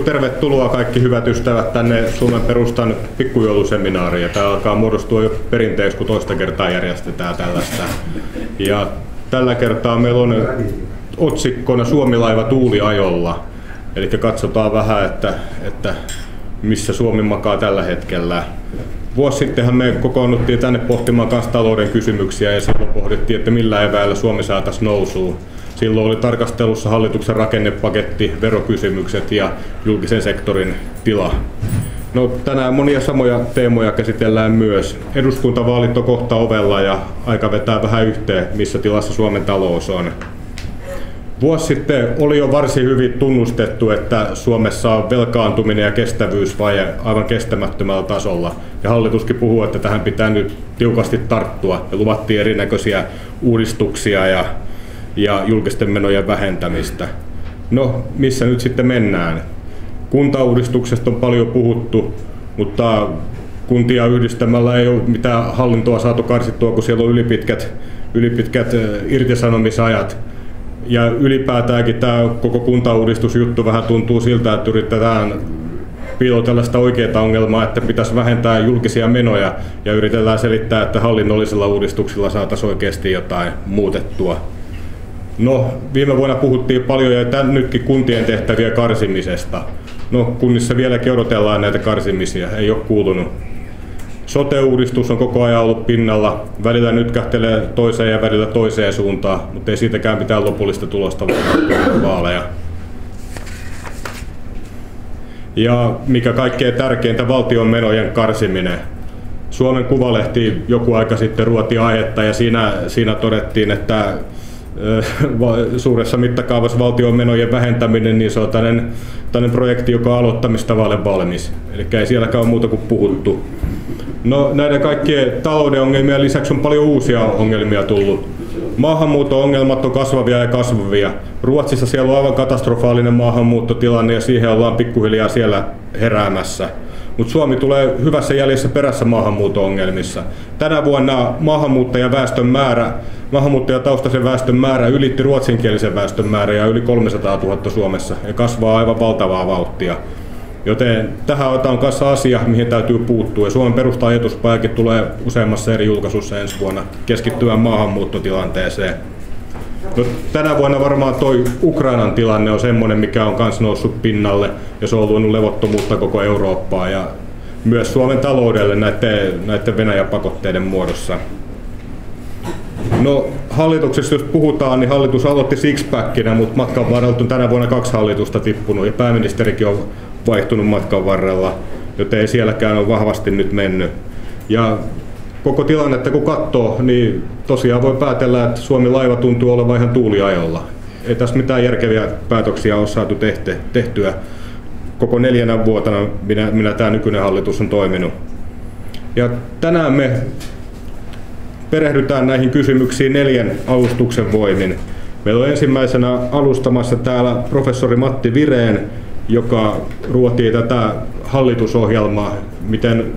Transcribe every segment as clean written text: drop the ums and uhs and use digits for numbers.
Tervetuloa kaikki hyvät ystävät tänne Suomen Perustan pikkujouluseminaariin. Tämä alkaa muodostua jo perinteeksi, kun toista kertaa järjestetään tällaista. Ja tällä kertaa meillä on otsikkona Suomi-laiva tuuliajolla. Eli katsotaan vähän, että missä Suomi makaa tällä hetkellä. Vuosi sittenhän me kokoonnuttiin tänne pohtimaan myös talouden kysymyksiä ja silloin pohdittiin, että millä eväillä Suomi saataisiin nousuun. Silloin oli tarkastelussa hallituksen rakennepaketti, verokysymykset ja julkisen sektorin tila. No, tänään monia samoja teemoja käsitellään myös. Eduskuntavaalit on kohta ovella ja aika vetää vähän yhteen, missä tilassa Suomen talous on. Vuosi sitten oli jo varsin hyvin tunnustettu, että Suomessa on velkaantuminen ja kestävyysvaje aivan kestämättömällä tasolla. Ja hallituskin puhuu, että tähän pitää nyt tiukasti tarttua ja luvattiin erinäköisiä uudistuksia ja julkisten menojen vähentämistä. No, missä nyt sitten mennään? Kuntauudistuksesta on paljon puhuttu, mutta kuntia yhdistämällä ei ole mitään hallintoa saatu karsittua, kun siellä on ylipitkät irtisanomisajat. Ja ylipäätäänkin tämä koko kuntauudistusjuttu vähän tuntuu siltä, että yritetään piilotella sitä oikeaa ongelmaa, että pitäisi vähentää julkisia menoja ja yritetään selittää, että hallinnollisilla uudistuksilla saataisiin oikeasti jotain muutettua. No, viime vuonna puhuttiin paljon ja nytkin kuntien tehtävien karsimisesta. No, kunnissa vieläkin odotellaan näitä karsimisia, ei ole kuulunut. Sote-uudistus on koko ajan ollut pinnalla, välillä nytkähtelee toiseen ja välillä toiseen suuntaan, mutta ei siitäkään mitään lopullista tulosta vaaleja. Ja mikä kaikkein tärkeintä, valtion menojen karsiminen. Suomen Kuvalehti joku aika sitten ruoti aihetta ja siinä todettiin, että suuressa mittakaavassa valtion menojen vähentäminen, niin se on tällainen projekti, joka on aloittamista valmis. Eli ei sielläkään ole muuta kuin puhuttu. No, näiden kaikkien talouden ongelmien lisäksi on paljon uusia ongelmia tullut. Maahanmuuton ongelmat on kasvavia ja kasvavia. Ruotsissa siellä on aivan katastrofaalinen maahanmuuttotilanne ja siihen ollaan pikkuhiljaa siellä heräämässä. Mutta Suomi tulee hyvässä jäljessä perässä maahanmuuton ongelmissa. Tänä vuonna maahanmuuttajataustaisen väestön määrä ylitti ruotsinkielisen väestön määrä ja yli 300 000 Suomessa ja kasvaa aivan valtavaa vauhtia. Joten tähän on kanssa asia, mihin täytyy puuttua. Ja Suomen Perustan ajatuspajakin tulee useammassa eri julkaisussa ensi vuonna keskittyvään maahanmuuttotilanteeseen. No, tänä vuonna varmaan toi Ukrainan tilanne on semmoinen, mikä on myös noussut pinnalle ja se on luonut levottomuutta koko Eurooppaa ja myös Suomen taloudelle näiden Venäjä-pakotteiden muodossa. No, hallituksessa jos puhutaan, niin hallitus aloitti sixpackinä, mutta matkan varrella on tänä vuonna 2 hallitusta tippunut ja pääministerikin on vaihtunut matkan varrella, joten ei sielläkään ole vahvasti nyt mennyt. Ja koko tilannetta kun katsoo, niin tosiaan voi päätellä, että Suomi-laiva tuntuu olevan ihan tuuliajolla. Ei tässä mitään järkeviä päätöksiä ole saatu tehtyä koko 4 vuotena, minä tämä nykyinen hallitus on toiminut. Ja tänään me perehdytään näihin kysymyksiin 4 alustuksen voimin. Meillä on ensimmäisenä alustamassa täällä professori Matti Virén, joka ruotii tätä hallitusohjelmaa,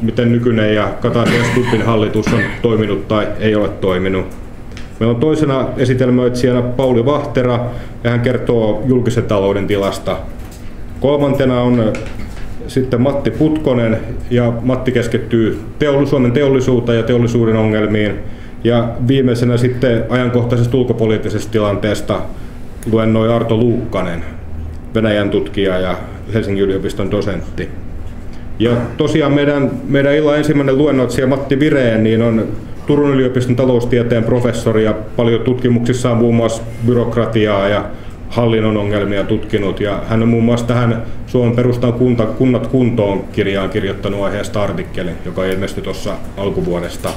miten nykyinen ja Kataisen ja Stubbin hallitus on toiminut tai ei ole toiminut. Meillä on toisena esitelmöitsijänä Pauli Vahtera ja hän kertoo julkisen talouden tilasta. Kolmantena on sitten Matti Putkonen ja Matti keskittyy Suomen teollisuuteen ja teollisuuden ongelmiin. Ja viimeisenä sitten ajankohtaisesta ulkopoliittisesta tilanteesta luennoi Arto Luukkanen, Venäjän tutkija ja Helsingin yliopiston dosentti. Ja tosiaan meidän illan ensimmäinen luennoitsija Matti Virén niin on Turun yliopiston taloustieteen professori ja paljon tutkimuksissaan muun muassa byrokratiaa ja hallinnon ongelmia tutkinut. Ja hän on muun muassa tähän Suomen Perustan Kunnat kuntoon -kirjaan kirjoittanut aiheesta artikkelin, joka ilmestyi tuossa alkuvuodesta.